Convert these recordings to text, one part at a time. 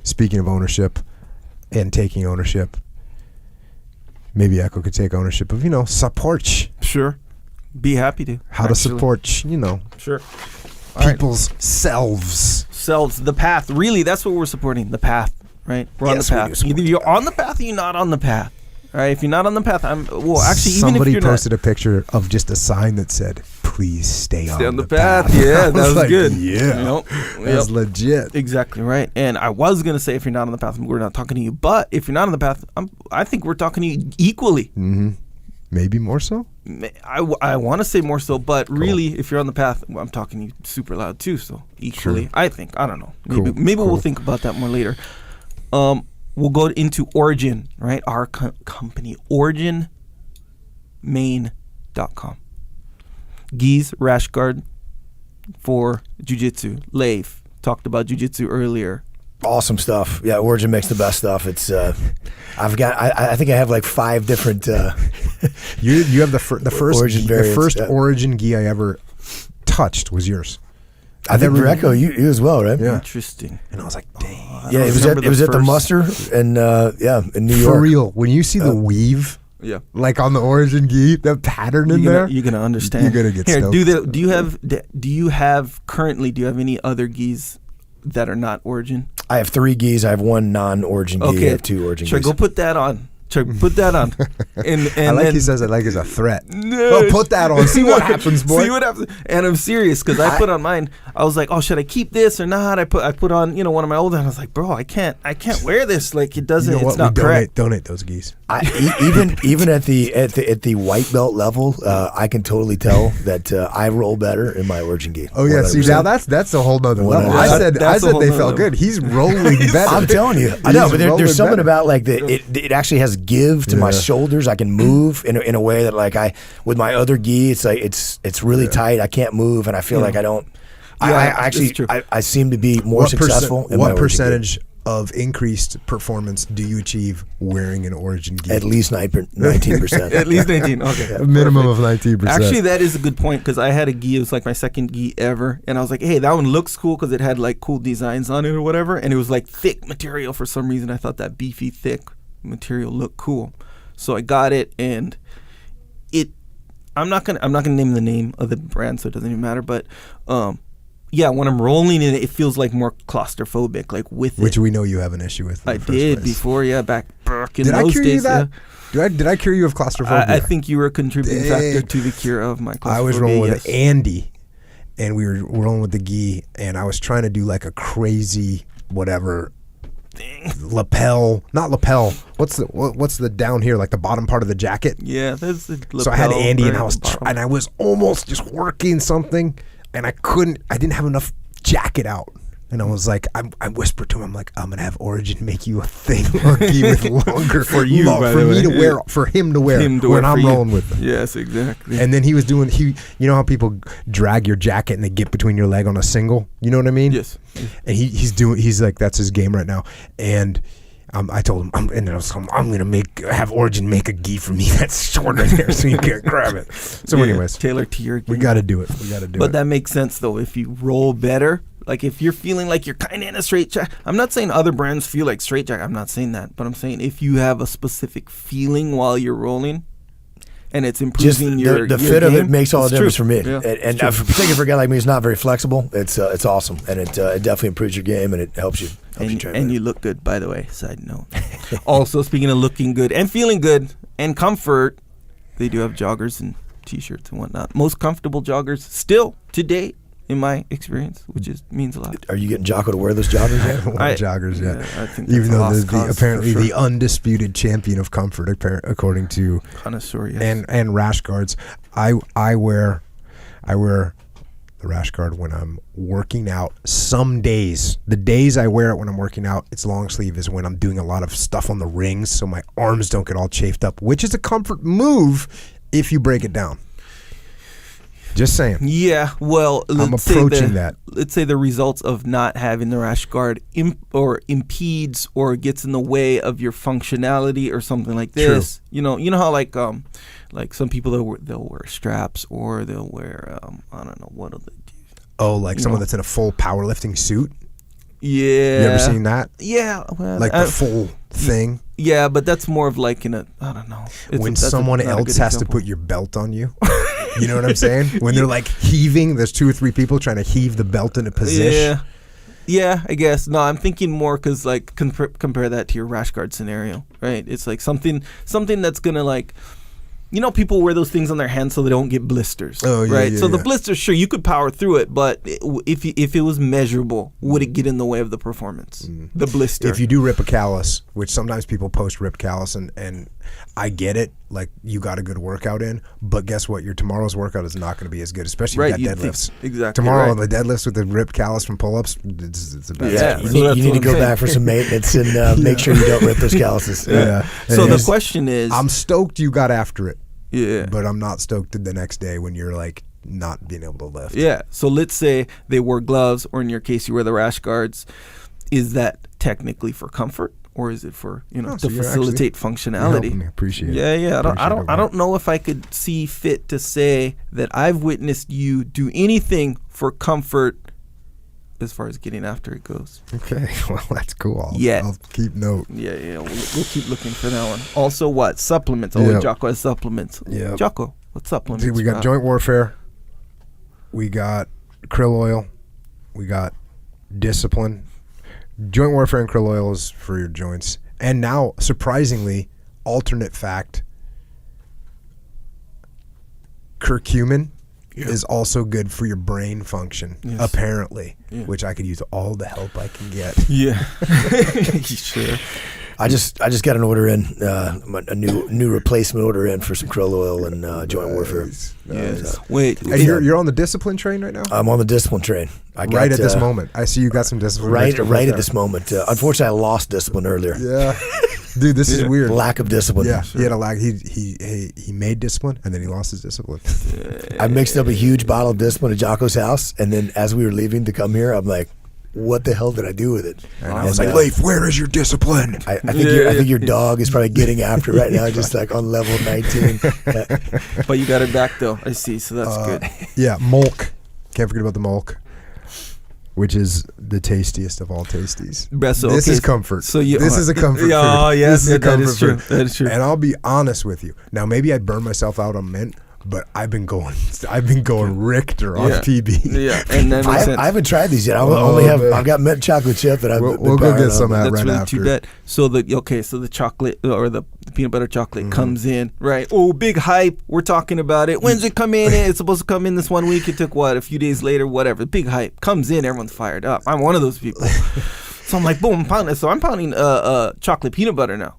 speaking of ownership and taking ownership, maybe Echo could take ownership of, support. Sure. Be happy to. How to support, Sure. people's selves. The path. Really, that's what we're supporting. The path, right? We're on the path. Either you're on the path or you're not on the path. All right, if you're not on the path, Somebody posted a picture of just a sign that said, "Please stay on the path." Yeah, that was good. Yeah, that's legit. Exactly right. And I was gonna say, if you're not on the path, we're not talking to you. But if you're not on the path, I think we're talking to you equally. Mm-hmm. Maybe more so. I want to say more so, but really, if you're on the path, I'm talking to you super loud too. So equally, sure. I think. I don't know. Maybe we'll think about that more later. We'll go into Origin, right? Our company, OriginMain.com. Geese rash guard for jiu-jitsu. Leif talked about jiu-jitsu earlier. Awesome stuff. Yeah, Origin makes the best stuff. It's I think I have like 5 different. You have the first Origin gi I ever touched was yours. I think Greco, you as well, right? Yeah. Interesting. And I was like, dang. Yeah, it was at the muster and in New York. For real, when you see the weave, like on the Origin gi, the pattern in there, you're gonna understand. You're gonna get stoked. Do you have any other gis that are not Origin? I have 3 gis. I have 1 non-Origin gi. I have 2 Origin gis. Go put that on. Put that on. And he says it like it's a threat. No, put that on. See what happens, boy. See what happens. And I'm serious because I put on mine. I was like, oh, should I keep this or not? I put on one of my old ones. I was like, bro, I can't wear this. Like it doesn't. It's not correct. Donate those geese. Even at the white belt level, I can totally tell that I roll better in my Origin gi. Oh yeah, 100%. See now that's a whole nother level. I said they felt good. He's rolling better. I'm telling you, I know, but there's something about like it actually has give to my shoulders. I can move in a way that like with my other gi, it's like it's really tight. I can't move, and I feel like I don't. I seem to be more successful. What percentage of increased performance do you achieve wearing an Origin gi? At least 19%. At least 19. Okay, a minimum of 19%. Actually, that is a good point because I had a gi. It was like my second gi ever, and I was like, hey, that one looks cool because it had like cool designs on it or whatever, and it was like thick material for some reason. I thought that beefy thick material looked cool, so I got it, and I'm not gonna name the name of the brand, so it doesn't even matter. But when I'm rolling in it feels like more claustrophobic, like with which we know you have an issue with. I did before, back in did those I cure days. You that? Did I cure you of claustrophobia? I think you were a contributing factor to the cure of my claustrophobia. I was rolling with Andy, and we were rolling with the gi, and I was trying to do like a crazy whatever. Not lapel. What's the down here, like the bottom part of the jacket? Yeah, that's the lapel. So I had Andy, and I was almost just working something, and I didn't have enough jacket out, and I was like, I whispered to him, I'm like, I'm gonna have Origin make you a thing or gi with longer for him to wear when I'm rolling with them. Yes, exactly. And then he was doing you know how people drag your jacket and they get between your leg on a single, you know what I mean? Yes. And he's like, that's his game right now. And I told him, I'm gonna have Origin make a gi for me that's shorter there so you can't grab it. So anyways, tailor to your gi. We got to do it. But that makes sense though. If you roll better, like if you're feeling like you're kind of in a straight jack. I'm not saying other brands feel like straight jack. I'm not saying that, but I'm saying if you have a specific feeling while you're rolling, and it's improving your fit game, of it makes all the difference for me. Yeah, and particularly for a guy like me who's not very flexible, it's awesome, and it definitely improves your game, and it helps you. And you look good, by the way. Side note. Also, speaking of looking good and feeling good and comfort, they do have joggers and T-shirts and whatnot. Most comfortable joggers still to date, in my experience, which means a lot. Are you getting Jocko to wear those joggers yet? I haven't worn joggers yet. Yeah, I think even though apparently the undisputed champion of comfort, according to Connoisseur, yes. and rash guards. I wear the rash guard when I'm working out. Some days, the days I wear it when I'm working out, it's long sleeve is when I'm doing a lot of stuff on the rings, so my arms don't get all chafed up, which is a comfort move if you break it down. Just saying. Yeah, well, Let's say the results of not having the rash guard impedes or gets in the way of your functionality or something like this. True. You know how like some people they'll wear straps or they'll wear I don't know what do they do. Oh, like someone that's in a full powerlifting suit. Yeah. You ever seen that? Yeah. Well, Like the full thing? Yeah, but that's more of like I don't know. When someone else has to put your belt on you. You know what I'm saying? When they're like heaving, there's 2 or 3 people trying to heave the belt into position. Yeah, I guess. No, I'm thinking more because like compare that to your rash guard scenario, right? It's like something that's gonna like, people wear those things on their hands so they don't get blisters. Oh, yeah, right. yeah, So yeah. the blisters, sure, you could power through it, but if it was measurable, would it get in the way of the performance? The blister. If you do rip a callus, which sometimes people post rip callus, and I get it, like you got a good workout in, but guess what? Your tomorrow's workout is not going to be as good, especially if you got deadlifts. Exactly. Tomorrow, right. the deadlifts with the rip callus from pull-ups, it's the best. Yeah. You need to go back for some maintenance and make sure you don't rip those calluses. Yeah. So the question is, I'm stoked you got after it. Yeah. But I'm not stoked the next day when you're like not being able to lift. Yeah. So let's say they wore gloves, or in your case, you wear the rash guards. Is that technically for comfort, or is it for to facilitate functionality? I appreciate it. Yeah. I don't know if I could see fit to say that I've witnessed you do anything for comfort as far as getting after it goes. Okay, well that's cool. I'll keep note. Yeah. We'll keep looking for that one. Also, what supplements? Jocko has supplements. Yeah. Jocko, what supplements? Dude, we got joint warfare. We got krill oil. We got discipline. Joint warfare and krill oil is for your joints. And now, surprisingly, alternate fact, curcumin is also good for your brain function, apparently, which I could use all the help I can get. Yeah. Sure. I just got an order in, a new replacement order in for some krill oil and joint warfare. Yes. Wait. And you're on the discipline train right now? I'm on the discipline train. Right at this moment. I see you got some discipline. Right at this moment. Unfortunately, I lost discipline earlier. Yeah. Dude, this is weird. Lack of discipline. Yeah, he had a lack. He made discipline, and then he lost his discipline. I mixed up a huge bottle of discipline at Jocko's house, and then as we were leaving to come here, I'm like, what the hell did I do with it? And I was like, Leif, where is your discipline? I think your dog is probably getting after it right now, just like on level 19. But you got it back though. I see. So that's good. Yeah, Molk. Can't forget about the Molk, which is the tastiest of all tasties. This is comfort. So this is a comfort food. Oh yes, that is true. That is true. And I'll be honest with you. Now maybe I'd burn myself out on mint, but I've been going Richter on PB. Yeah, and then I haven't tried these yet. I've got mint chocolate chip that we'll go get some of that right really after. Too bad. So the chocolate or the peanut butter chocolate comes in, right? Oh, big hype. We're talking about it. When's it come in? It's supposed to come in this one week. It took a few days later, whatever. Big hype comes in. Everyone's fired up. I'm one of those people. So I'm like, boom, I'm pounding. So I'm pounding chocolate peanut butter now.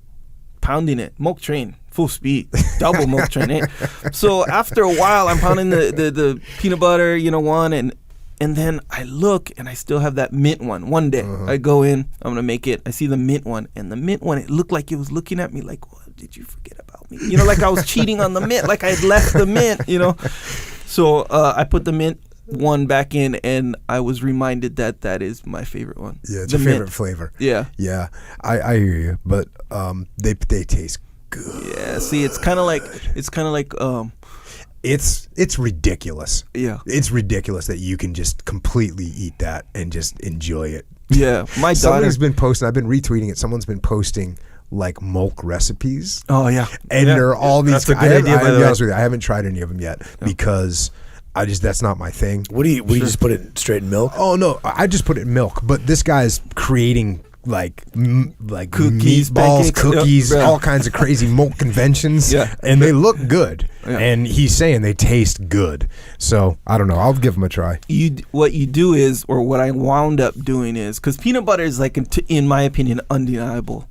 Pounding it. Milk train. Full speed, double milk train. So after a while, I'm pounding the peanut butter, one, and then I look and I still have that mint one. One day I go in, I'm gonna make it. I see the mint one, and the mint one, it looked like it was looking at me like, "What did you forget about me?" Like I was cheating on the mint, like I had left the mint. So I put the mint one back in, and I was reminded that is my favorite one. Yeah, it's your favorite flavor. Yeah. I hear you, but they taste good. Yeah, see, it's kind of like it's ridiculous. Yeah, it's ridiculous that you can just completely eat that and just enjoy it. Yeah, my daughter. Somebody's been posting. I've been retweeting it. Someone's been posting like Molk recipes. Oh yeah, and there are all these. That's a good idea. I'll be honest with you, I haven't tried any of them yet because that's not my thing. What do you just put it straight in milk? Oh no, I just put it in milk. But this guy's creating like cookies, meatballs, pancakes, cookies, all kinds of crazy milk conventions, and they look good. Yeah. And he's saying they taste good. So I don't know. I'll give them a try. What you do is, or what I wound up doing is, because peanut butter is like, in my opinion, undeniable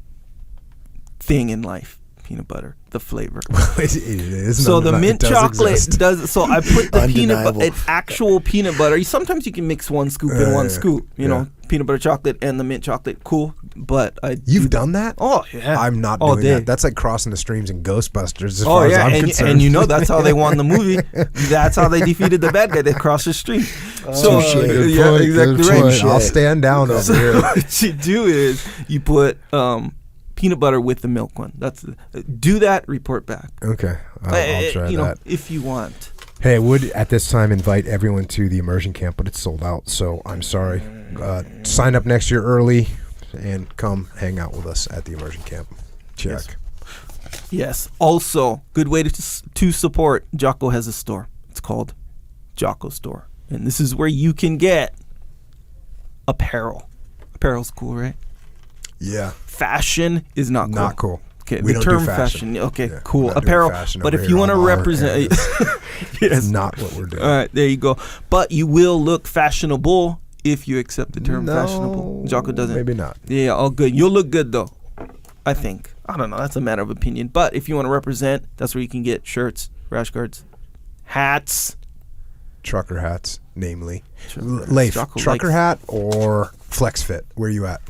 thing in life. Peanut butter, the flavor. It is. So the mint chocolate does. So I put the actual peanut butter. Sometimes you can mix one scoop in one scoop. Peanut butter chocolate and the mint chocolate. Cool, but you've done that? Oh yeah. I'm not doing that. That's like crossing the streams in Ghostbusters. As far as I'm concerned. And that's how they won the movie. That's how they defeated the bad guy. They crossed the stream. So yeah, exactly right. I'll stand down over here. What you do is you put peanut butter with the milk one. Do that. Report back. Okay, I'll try that if you want. Hey, I would at this time invite everyone to the immersion camp, but it's sold out, so I'm sorry. Sign up next year early and come hang out with us at the immersion camp. Check. Yes. Also, good way to support. Jocko has a store. It's called Jocko Store. And this is where you can get apparel. Apparel's cool, right? Yeah. Fashion is not cool. Not cool. Okay, We the don't do term fashion. Okay, Yeah, cool. we're not doing Apparel. fashion But over if you here want to on our represent, It's not what we're doing. All right, there you go. But you will look fashionable if you accept the term fashionable. Jocko doesn't. Maybe not. Yeah, all good. You'll look good though, I think. I don't know. That's a matter of opinion. But if you want to represent, that's where you can get shirts, rash guards, hats. Trucker hats, namely. Trucker Leif, hats. trucker hat or flex fit? Where you at?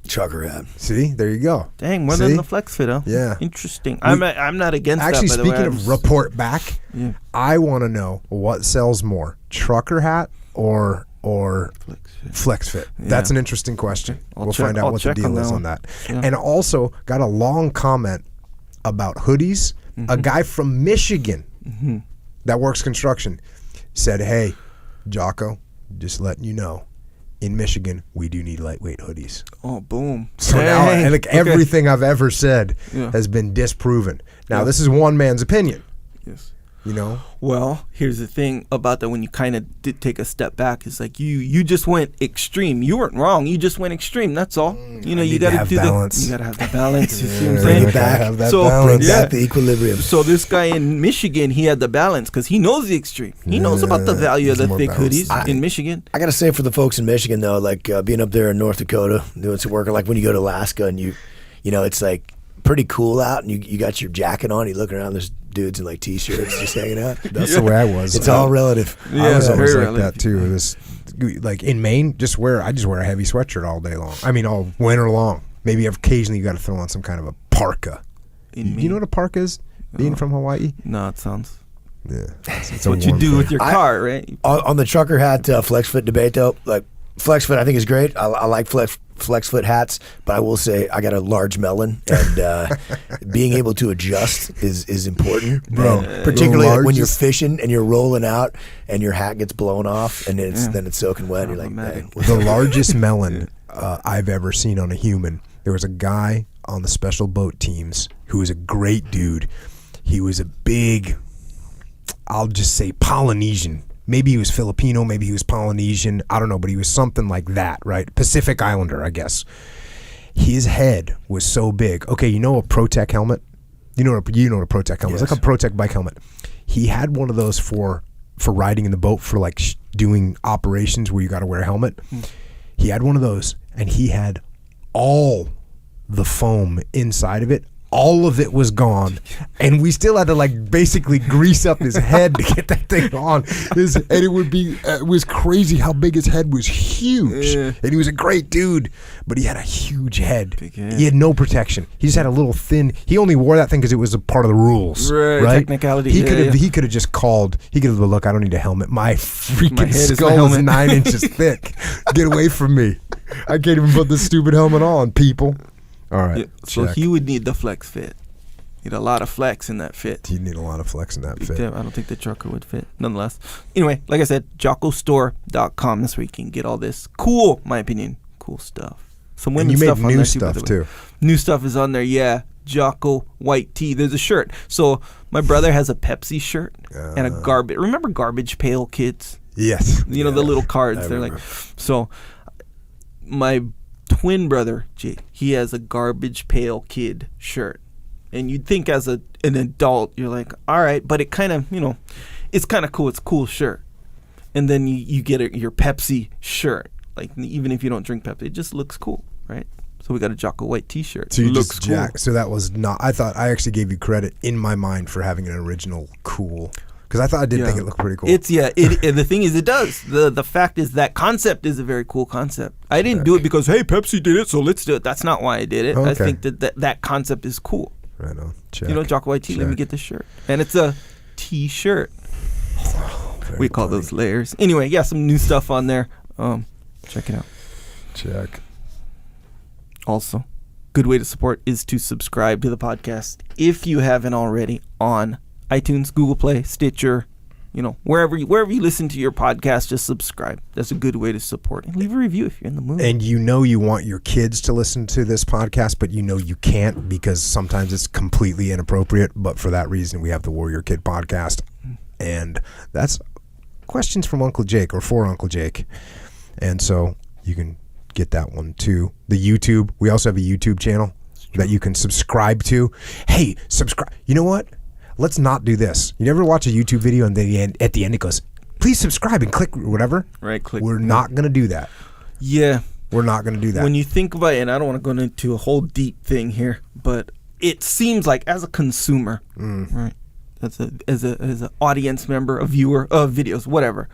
Trucker hat. See, there you go. Dang, more than the flex fit, huh? Yeah. Interesting. I'm not against Actually, that, by the way. speaking of report back, Yeah. I want to know what sells more, trucker hat or flex fit. Yeah. That's an interesting question. We'll find out what the deal is on that. Yeah. And also got a long comment about hoodies. A guy from Michigan that works construction said, "Hey, Jocko, just letting you know, in Michigan, we do need lightweight hoodies." Oh, boom. So now, like, Okay. everything I've ever said Yeah. has been disproven. Now, Yeah. this is one man's opinion, Yes. you know? Well, here's the thing about that when you kind of did take a step back. It's like you just went extreme. You weren't wrong. You just went extreme. That's all. You know, I you need to got to have do balance. you got to have the balance. You see what I'm Yeah, saying? Bring it back. Have that So- balance. Bring back the equilibrium. So this guy in Michigan, he had the balance because he knows the extreme. He knows about the value of he's the more thick balanced. hoodies in Michigan. I gotta say, for the folks in Michigan though, like being up there in North Dakota doing some work, or like when you go to Alaska and you know, it's like pretty cool out, and you got your jacket on, you looking around, there's dudes in like t-shirts just hanging out. That's the way I was. It's all relative. I was Yeah, always very like relative. that too. It was, like in Maine, I just wear a heavy sweatshirt all day long. I mean, all winter long. Maybe occasionally you got to throw on some kind of a parka. You know what a parka is? Being from Hawaii? No, it sounds. Yeah. It's What you do with your car, right? On the trucker hat flex fit debate though, like flex fit I think is great. I like flex foot hats, but I will say I got a large melon, and being able to adjust is important, Bro. And particularly like when you're largest- fishing and you're rolling out and your hat gets blown off and then it's soaking wet. And you're like, Problematic. "Dang, The largest melon I've ever seen on a human. There was a guy on the special boat teams who was a great dude. He was a big, I'll just say Polynesian. Maybe he was Filipino, maybe he was Polynesian. I don't know, but he was something like that, right? Pacific Islander, I guess. His head was so big. Okay, you know a Protec helmet? You know what a Protec helmet is? Yes. Like a Protec bike helmet. He had one of those for riding in the boat, for like doing operations where you got to wear a helmet. He had one of those, and he had all the foam inside of it. All of it was gone, and we still had to like basically grease up his head to get that thing on. It was crazy how big his head was. Huge, Yeah. and he was a great dude, but he had a huge head. Big head. He had no protection. He just had a little thin. He only wore that thing because it was a part of the rules, Right, technicality. He Yeah, could have. yeah. He could have just called. He could have, look, I don't need a helmet. My freaking head is my skull is helmet." 9 inches thick. Get away from me. I can't even put this stupid helmet on, people. All right. Yeah, so check. he would need the flex fit. Need a lot of flex in that fit. You need a lot of flex in that Big fit. tip. I don't think the trucker would fit. Nonetheless. Anyway, like I said, jockostore.com. That's where you can get all this cool, my opinion, cool stuff. Some And women's you stuff made on new there stuff by the way. too. New stuff is on there, yeah. Jocko white tee. There's a shirt. So my brother has a Pepsi shirt and a garbage. Remember Garbage Pail Kids? Yes. You know, the little cards. They're like, so my twin brother, Jay, he has a Garbage Pail Kid shirt. And you'd think as an adult, you're like, all right, but it kind of, it's kind of cool. It's a cool shirt. And then you get your Pepsi shirt. Like, even if you don't drink Pepsi, it just looks cool, right? So we got a Jocko white t-shirt. So you looks just cool. jack. So that was not. I thought I actually gave you credit in my mind for having an original cool. Because I did think it looked pretty cool. And the thing is, it does. The fact is that concept is a very cool concept. I didn't do it because, hey, Pepsi did it, so let's do it. That's not why I did it. I Okay. think that concept is cool. Right on. Check. Jocko white tee. Let me Check. get this shirt, and it's a t-shirt. Very We call funny. those layers. Anyway, yeah, some new stuff on there. Check it out. Check. Also, good way to support is to subscribe to the podcast if you haven't already on iTunes, Google Play, Stitcher, wherever you listen to your podcast, just subscribe. That's a good way to support. And leave a review if you're in the mood. And you want your kids to listen to this podcast, but you can't because sometimes it's completely inappropriate. But for that reason, we have the Warrior Kid podcast. And that's questions from Uncle Jake or for Uncle Jake. And so you can get that one too. The YouTube, we also have a YouTube channel that you can subscribe to. Hey, subscribe. You know what? Let's not do this. You never watch a YouTube video and then at the end it goes, please subscribe and click whatever. Right, click. We're not going to do that. Yeah. We're not going to do that. When you think about it, and I don't want to go into a whole deep thing here, but it seems like as a consumer, right, as an audience member, a viewer of videos, whatever,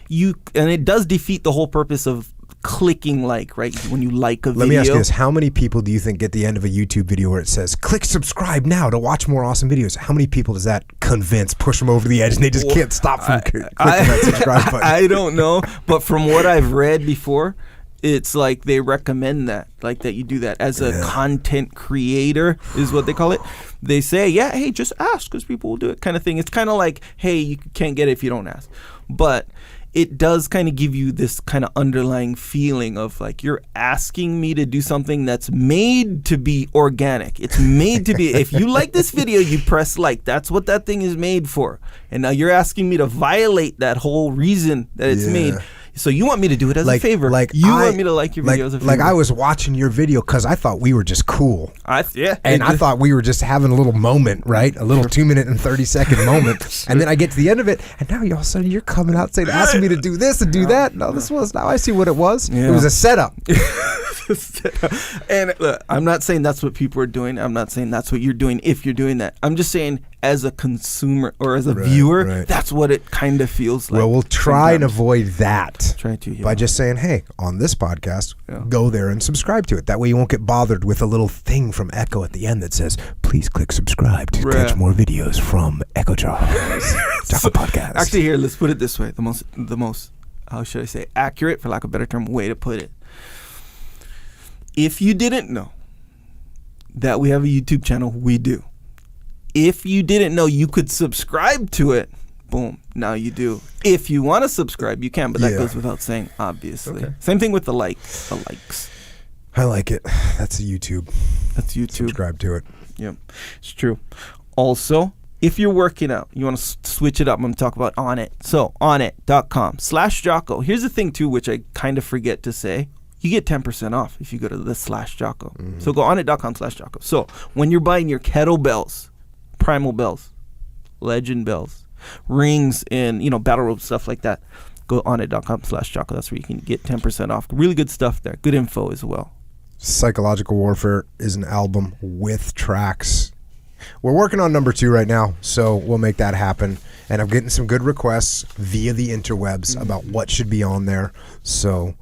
and it does defeat the whole purpose of clicking like, right, when you like a video. Let me ask you this. How many people do you think get the end of a YouTube video where it says, click subscribe now to watch more awesome videos? How many people does that convince, push them over the edge, and they just can't stop from clicking that subscribe button? I don't know, but from what I've read before, it's like they recommend that, like that you do that as a content creator is what they call it. They say, hey, just ask because people will do it kind of thing. It's kind of like, hey, you can't get it if you don't ask. But it does kind of give you this kind of underlying feeling of like you're asking me to do something that's made to be organic. It's made to be, if you like this video, you press like. That's what that thing is made for. And now you're asking me to violate that whole reason that it's made. So you want me to do it as a favor. Like you want me to like your video as a favor. Like I was watching your video because I thought we were just cool. I thought we were just having a little moment, right? A little 2-minute and 30-second moment. And then I get to the end of it, and now all of a sudden you're coming out saying, asking me to do this and do that. No, now I see what it was. Yeah. It was a setup. And look, I'm not saying that's what people are doing. I'm not saying that's what you're doing if you're doing that. I'm just saying as a consumer or as a viewer, that's what it kind of feels like. Well, we'll try and avoid that by yeah. just saying, hey, on this podcast, go there and subscribe to it. That way you won't get bothered with a little thing from Echo at the end that says, please click subscribe to catch more videos from Echo Charles. Jocko Podcast. Actually, here, let's put it this way. The most, how should I say, accurate, for lack of a better term, way to put it. If you didn't know that we have a YouTube channel, we do. If you didn't know you could subscribe to it, boom, now you do. If you want to subscribe, you can, but that goes without saying, obviously. Okay. Same thing with the likes. I like it. That's a YouTube. That's YouTube. Subscribe to it. Yep, it's true. Also, if you're working out, you want to switch it up. I'm going to talk about Onnit. So, onnit.com/Jocko. Here's the thing, too, which I kind of forget to say. You get 10% off if you go to the /Jocko. Mm-hmm. So go onnit.com/Jocko. So when you're buying your kettlebells, primal bells, legend bells, rings, and battle ropes, stuff like that, go onnit.com/Jocko. That's where you can get 10% off. Really good stuff there. Good info as well. Psychological Warfare is an album with tracks. We're working on number 2 right now, so we'll make that happen. And I'm getting some good requests via the interwebs about what should be on there. So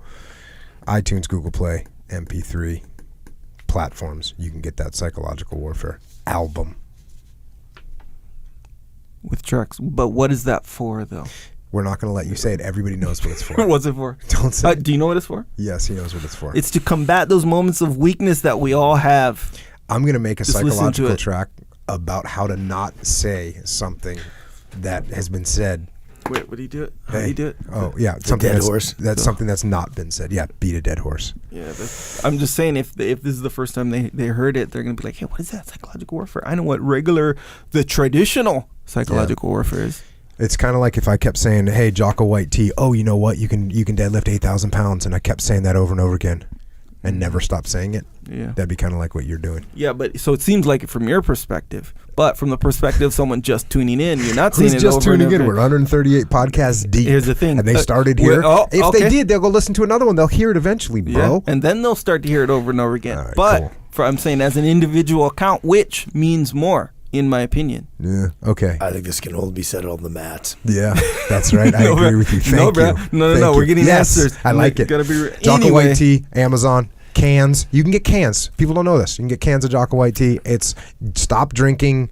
iTunes, Google Play, MP3 platforms, you can get that Psychological Warfare album with tracks. But what is that for, though? We're not going to let you say it. Everybody knows what it's for. What's it for? Don't say it. Do you know what it's for? Yes, he knows what it's for. It's to combat those moments of weakness that we all have. I'm going to make a psychological track about how to not say something that has been said. Wait, what do you do it? How do you do it? Oh, yeah. Something something that's not been said. Yeah, beat a dead horse. Yeah, I'm just saying if this is the first time they heard it, they're going to be like, hey, what is that? Psychological warfare? I know what the traditional psychological warfare is. It's kind of like if I kept saying, hey, Jocko White Tea, oh, you know what? You can deadlift 8,000 pounds. And I kept saying that over and over again and never stopped saying it. Yeah. That'd be kind of like what you're doing. Yeah, but so it seems like it from your perspective. But from the perspective of someone just tuning in, you're not saying it over and over. Who's just tuning in? We're 138 podcasts deep. Here's the thing. And they started here. If they did, they'll go listen to another one. They'll hear it eventually, bro. Yeah. And then they'll start to hear it over and over again. Right, but I'm saying as an individual account, which means more, in my opinion. Yeah, okay. I think this can only be said on the mat. Yeah, that's right. I agree with you. Thank you. No. We're getting answers. I like it. Jocko White Tea, Amazon. Cans. You can get cans. People don't know this. You can get cans of Jocko White Tea. It's stop drinking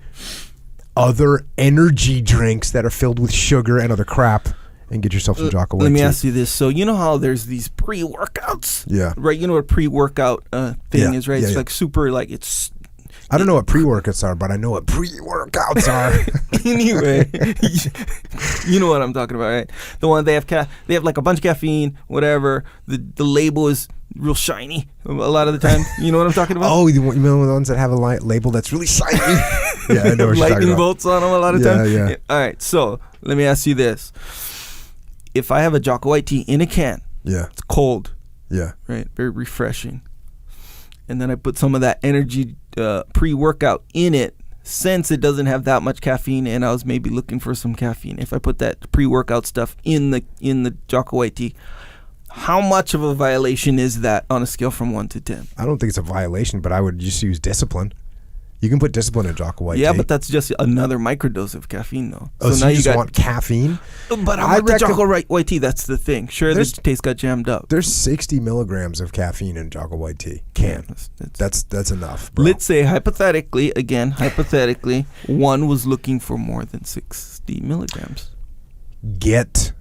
other energy drinks that are filled with sugar and other crap and get yourself some Jocko White Tea. Let me ask you this. So you know how there's these pre-workouts? Yeah. Right? You know what a pre-workout thing is, right? It's like super, like it's I don't know what pre-workouts are, but I know what pre-workouts are. Anyway, you know what I'm talking about, right? The one they have like a bunch of caffeine, whatever. The label is real shiny a lot of the time. You know what I'm talking about? Oh, you know the ones that have a label that's really shiny? Yeah, I know what you're talking lightning about. bolts on them a lot of times. Yeah. All right, so let me ask you this: if I have a Jocko White tea in a can, it's cold, right, very refreshing, and then I put some of that energy pre-workout in it. Since it doesn't have that much caffeine, and I was maybe looking for some caffeine, if I put that pre-workout stuff in the Jocko White tea, how much of a violation is that on a scale from 1 to 10? I don't think it's a violation, but I would just use discipline. You can put discipline in Jocko White tea. Yeah, but that's just another microdose of caffeine, though. Oh, so now you just want caffeine? But I the Jocko White tea, that's the thing. Sure, the taste got jammed up. There's 60 milligrams of caffeine in Jocko White tea. That's enough, bro. Let's say, hypothetically, one was looking for more than 60 milligrams. Get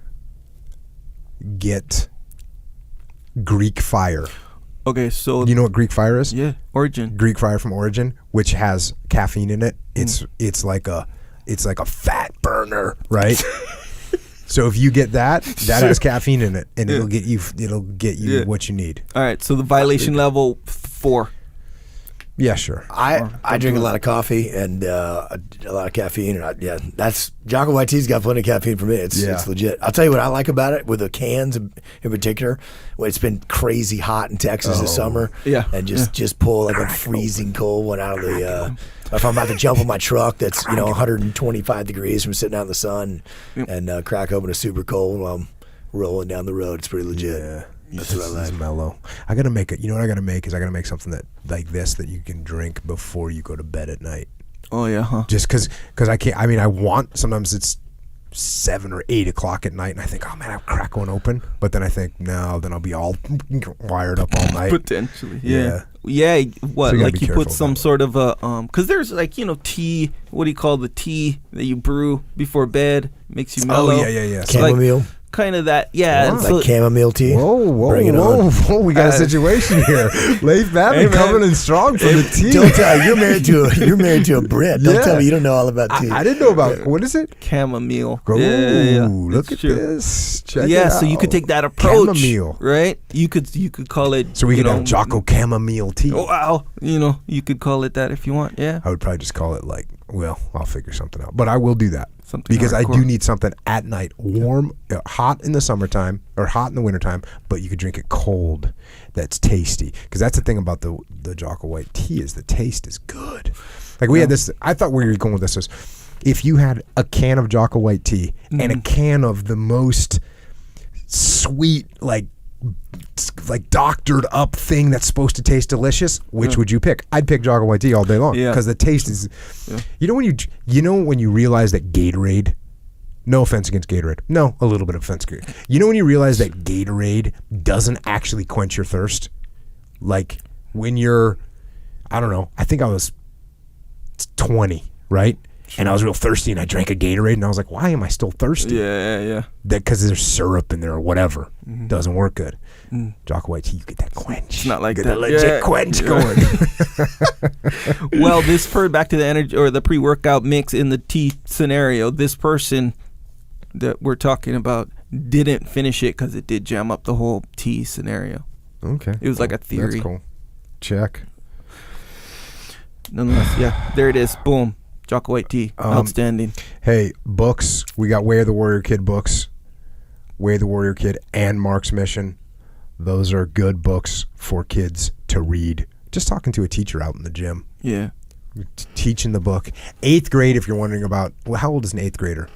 Greek Fire. Okay, so you know what Greek Fire is? Yeah, Origin. Greek Fire from Origin, which has caffeine in it. It's like a fat burner, right? So if you get that has caffeine in it, and it'll get you what you need. All right, so the violation level 4. Yeah, sure. I drink a lot of coffee and a lot of caffeine, and that's Jocko White tea's got plenty of caffeine for me. It's legit. I'll tell you what I like about it with the cans in particular. When it's been crazy hot in Texas this summer, and just pull like a freezing cold one out of the. If I'm about to jump in my truck that's 125 degrees from sitting out in the sun, and crack open a super cold while I'm rolling down the road, it's pretty legit. Yeah. That's what I like. Mellow. I gotta make it. You know what I gotta make is I gotta make something that like this that you can drink before you go to bed at night. Oh yeah, huh? Just because I can't. I mean, I want. Sometimes it's 7 or 8 o'clock at night, and I think, oh man, I'll crack one open. But then I think, no, then I'll be all wired up all night. Potentially, yeah. What? So like you put some sort of a because there's like tea. What do you call the tea that you brew before bed? Makes you mellow. Oh yeah. Chamomile. Kind of that, like chamomile tea. Whoa! We got a situation here. Leif Babbitt coming in strong for the tea. Don't tell you're married to a Brit. Don't tell me you don't know all about tea. I didn't know about what is it? Chamomile. Look at this. Check it out. So you could take that approach. Chamomile, right? You could call it. So we could have Jocko chamomile tea. Oh wow! You could call it that if you want. Yeah. I would probably just call it I'll figure something out. But I will do that. Because hardcore. I do need something at night, warm, hot in the summertime or hot in the wintertime, but you could drink it cold. That's tasty. Because that's the thing about the Jocko White tea is the taste is good. Like we had this. I thought where you were going with this is, if you had a can of Jocko White tea and a can of the most sweet, like doctored up thing that's supposed to taste delicious, which would you pick? I'd pick Jocko White tea all day long because the taste is. You know when you realize that Gatorade. No offense against Gatorade. No, a little bit of offense. You know when you realize that Gatorade doesn't actually quench your thirst, like when you're, I don't know. I think I was 20, right? Sure. And I was real thirsty, and I drank a Gatorade, and I was like, "Why am I still thirsty?" Yeah. That because there's syrup in there or whatever. Doesn't work good. Jocko White tea, you get that quench. It's not like you that. Get legit quench going. Well, back to the energy or the pre-workout mix in the tea scenario. This person that we're talking about didn't finish it because it did jam up the whole tea scenario. Okay, it was like a theory. That's cool. Check. Nonetheless, there it is. Boom. Jocko White tea, outstanding. Hey, books. We got Way of the Warrior Kid books. Way of the Warrior Kid and Mark's Mission. Those are good books for kids to read. Just talking to a teacher out in the gym. Yeah. Teaching the book. 8th grade, if you're wondering about, how old is an 8th grader?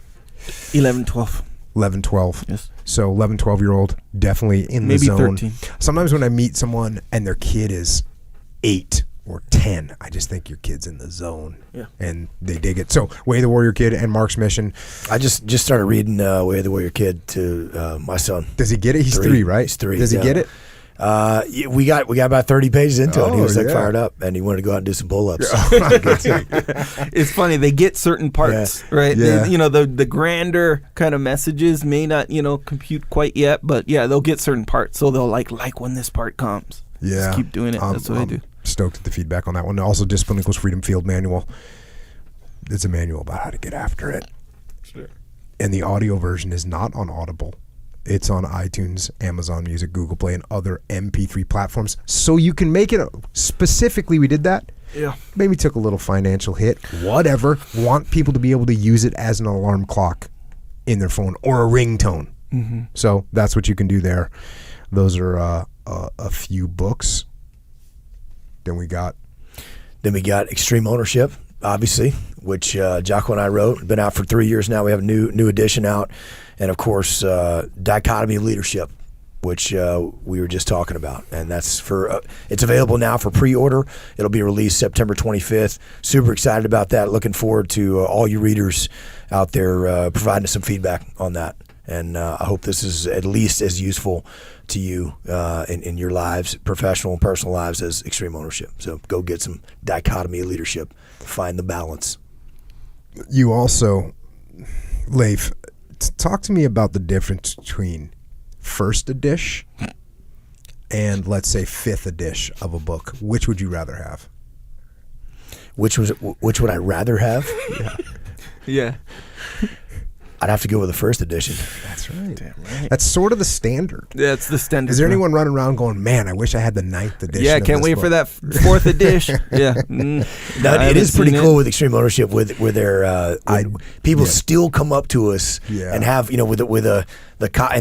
11, 12. 11, 12. Yes. So 11, 12-year-old, definitely in the zone. Maybe 13. Sometimes when I meet someone and their kid is 8 or 10, I just think your kid's in the zone. Yeah. And they dig it. So Way of the Warrior Kid and Mark's Mission. I just started reading Way of the Warrior Kid to my son. Does he get it? He's 3, right? He's 3. Does he get it? We got about 30 pages into it. And he was fired up, and he wanted to go out and do some pull-ups. It's funny, they get certain parts, right? Yeah. They, the grander kind of messages may not compute quite yet, but they'll get certain parts, so they'll like when this part comes. Yeah, just keep doing it. That's what I do. stoked at the feedback on that one. Also, Discipline Equals Freedom Field Manual. It's a manual about how to get after it. Sure. And the audio version is not on Audible. It's on iTunes, Amazon Music, Google Play, and other MP3 platforms. So you can make it. Specifically, we did that. Yeah. Maybe took a little financial hit. Whatever. Want people to be able to use it as an alarm clock in their phone or a ringtone. Mm-hmm. So that's what you can do there. Those are a few books. Then we got Extreme Ownership, obviously, which Jocko and I wrote. Been out for 3 years now. We have a new edition out. And, of course, Dichotomy of Leadership, which we were just talking about. And that's it's available now for pre-order. It'll be released September 25th. Super excited about that. Looking forward to all you readers out there providing us some feedback on that. And I hope this is at least as useful to you in your lives, professional and personal lives, as Extreme Ownership. So go get some Dichotomy of Leadership. Find the balance. You also, Leif, talk to me about the difference between first edition and, let's say, fifth edition of a book. Which would you rather have? Which would I rather have? Yeah. I'd have to go with the first edition. That's right. Damn right. That's sort of the standard. Yeah, it's the standard. Is there anyone running around going, man, I wish I had the 9th edition? Yeah, of can't this wait book. for that fourth edition. Yeah. No, it is pretty cool with Extreme Ownership where their people still come up to us and have, and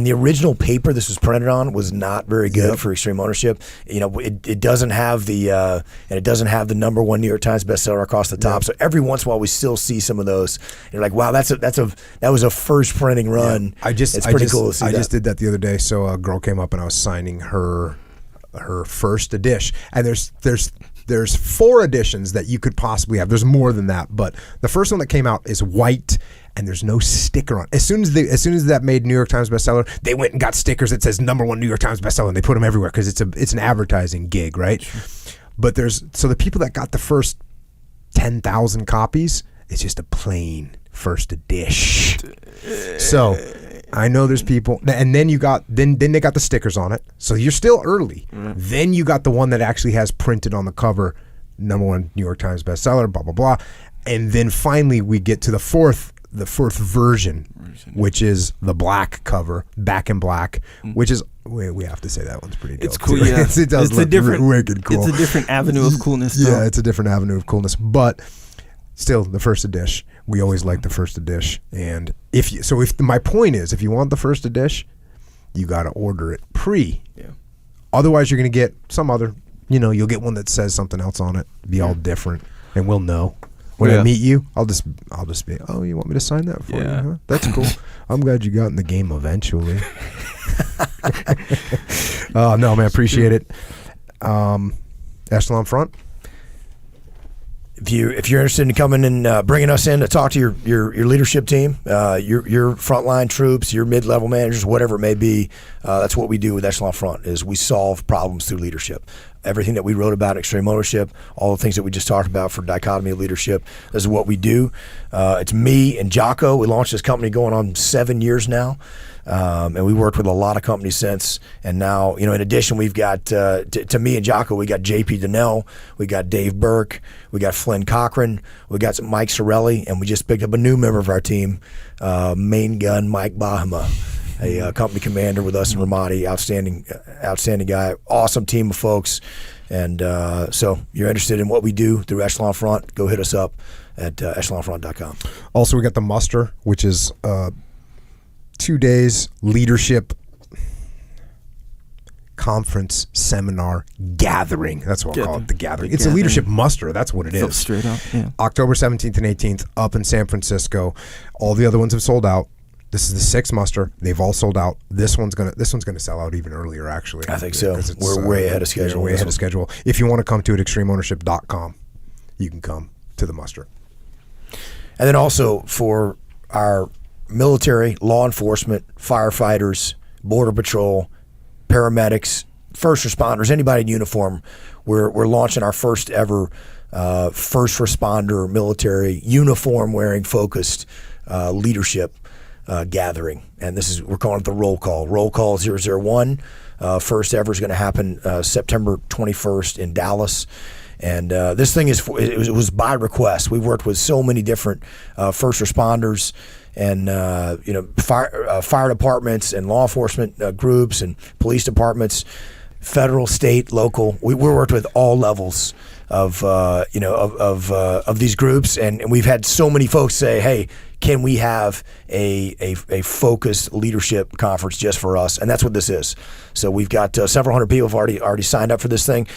the original paper this was printed on was not very good for Extreme Ownership. It doesn't have the number one New York Times bestseller across the top. So every once in a while we still see some of those. And you're like, wow, that was a first printing run. Yeah. It's pretty cool to see that. I just did that the other day. So a girl came up and I was signing her first edition. And there's 4 editions that you could possibly have. There's more than that, but the first one that came out is white and there's no sticker on it. As soon as that made New York Times bestseller, they went and got stickers that says number 1 New York Times bestseller, and they put them everywhere because it's an advertising gig, right? But so the people that got the first 10,000 copies, it's just a plain first edition. So I know there's people, and then then they got the stickers on it. So you're still early. Mm-hmm. Then you got the one that actually has printed on the cover, number 1 New York Times bestseller, blah blah blah, and then finally we get to the fourth version, which is the black cover, back in black, which is we have to say that one's pretty dope. It's cool, too. yeah. It does look wicked cool. It's a different avenue of coolness. Yeah, it's a different avenue of coolness, but still the first edition. We always like the first edition, and if my point is, if you want the first edition, you got to order it pre. Yeah. Otherwise, you're gonna get some other. You'll get one that says something else on it, be all different, and we'll know. When I meet you, I'll just be, oh, you want me to sign that for you? Huh? That's cool. I'm glad you got in the game eventually. Oh, no, man, appreciate it. Echelon Front. If you're interested in coming and bringing us in to talk to your leadership team, your frontline troops, your mid-level managers, whatever it may be, that's what we do with Echelon Front. Is we solve problems through leadership. Everything that we wrote about Extreme Ownership, all the things that we just talked about for Dichotomy of Leadership, this is what we do. It's me and Jocko. We launched this company going on 7 years now. And we worked with a lot of companies since. And now, in addition, we've got, to me and Jocko, we got JP Donnell, we got Dave Burke, we got Flynn Cochran, we got some Mike Sorelli, and we just picked up a new member of our team, Main Gun Mike Bahama, a company commander with us in Ramadi, outstanding guy, awesome team of folks. And so you're interested in what we do through Echelon Front, go hit us up at echelonfront.com. Also, we got the Muster, which is 2 days leadership conference seminar gathering. That's what I'll call it, the gathering. It's a leadership muster. That's what it is. Straight up, yeah. October 17th and 18th up in San Francisco. All the other ones have sold out. This is the 6th muster. They've all sold out. This one's gonna sell out even earlier, actually. I think so. We're way ahead of schedule. Way ahead of schedule. If you want to come to it, extremeownership.com. You can come to the muster. And then also for our military, law enforcement, firefighters, border patrol, paramedics, first responders, anybody in uniform, we're launching our first ever first responder military uniform wearing focused leadership gathering, and we're calling it the Roll Call. Roll Call 001. First ever is going to happen September 21st in Dallas. And this thing it was by request. We worked with so many different first responders and fire departments and law enforcement groups and police departments, federal, state, local. We worked with all levels of these groups, and we've had so many folks say, "Hey, can we have a focused leadership conference just for us?" And that's what this is. So we've got several hundred people have already signed up for this thing.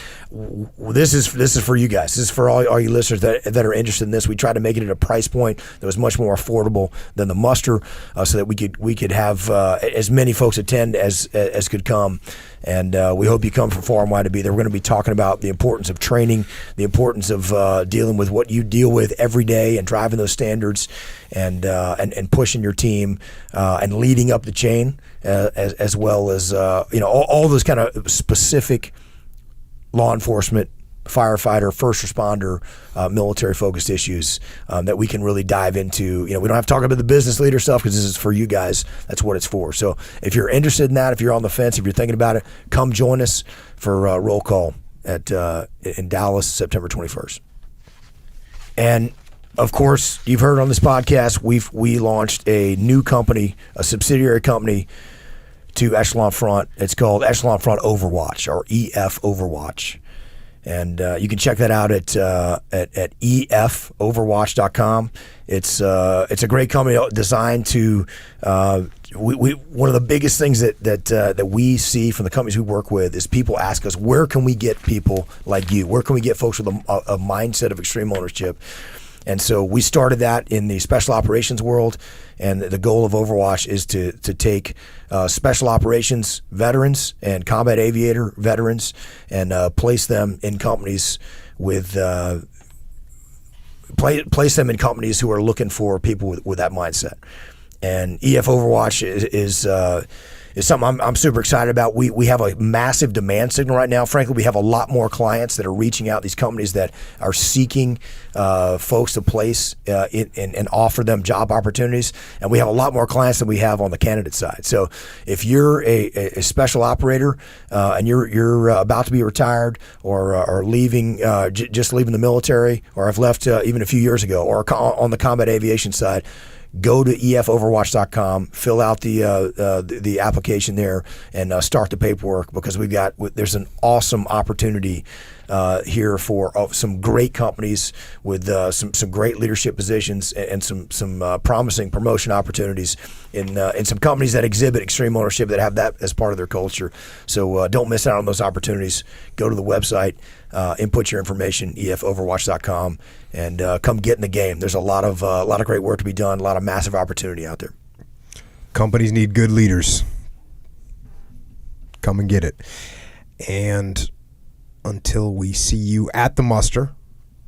This is for you guys. This is for all you listeners that are interested in this. We tried to make it at a price point that was much more affordable than the muster, so that we could have as many folks attend as could come. And we hope you come from far and wide to be there. We're going to be talking about the importance of training, the importance of dealing with what you deal with every day and driving those standards, and pushing your team and leading up the chain, as well as all those kind of specific law enforcement, firefighter, first responder, military focused issues that we can really dive into. We don't have to talk about the business leader stuff because this is for you guys. That's what it's for. So if you're interested in that, if you're on the fence, if you're thinking about it, come join us for Roll Call in Dallas, September 21st. And of course, you've heard on this podcast, we launched a new company, a subsidiary company to Echelon Front. It's called Echelon Front Overwatch, or EF Overwatch. And you can check that out at efoverwatch.com. It's a great company designed to one of the biggest things that we see from the companies we work with is people ask us, where can we get people like you? Where can we get folks with a mindset of extreme ownership? And so we started that in the special operations world, and the goal of Overwatch is to take special operations veterans and combat aviator veterans and place them in companies with place them in companies who are looking for people with that mindset. And EF Overwatch is something I'm super excited about. We have a massive demand signal right now. Frankly, we have a lot more clients that are reaching out, these companies that are seeking folks to place and offer them job opportunities. And we have a lot more clients than we have on the candidate side. So if you're a special operator and you're about to be retired or leaving, just leaving the military, or have left even a few years ago, or on the combat aviation side, go to efoverwatch.com, fill out the application there, and start the paperwork, because there's an awesome opportunity here for some great companies with some great leadership positions and some promising promotion opportunities in some companies that exhibit extreme ownership, that have that as part of their culture. So don't miss out on those opportunities. Go to the website, input your information, efoverwatch.com, and come get in the game. There's a lot of great work to be done, a lot of massive opportunity out there. Companies need good leaders. Come and get it. And until we see you at the muster,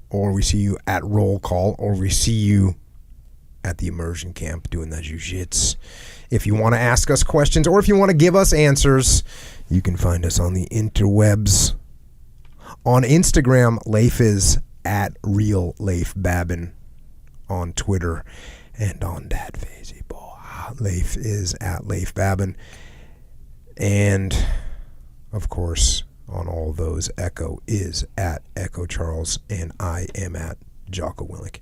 or we see you at roll call, or we see you at the immersion camp doing the jiu-jitsu, if you want to ask us questions or if you want to give us answers, you can find us on the interwebs. On Instagram, Leif is at Real Leif Babin. On Twitter and on that Facebook, Leif is at Leif Babin. And of course, on all those, Echo is at Echo Charles, and I am at Jocko Willink.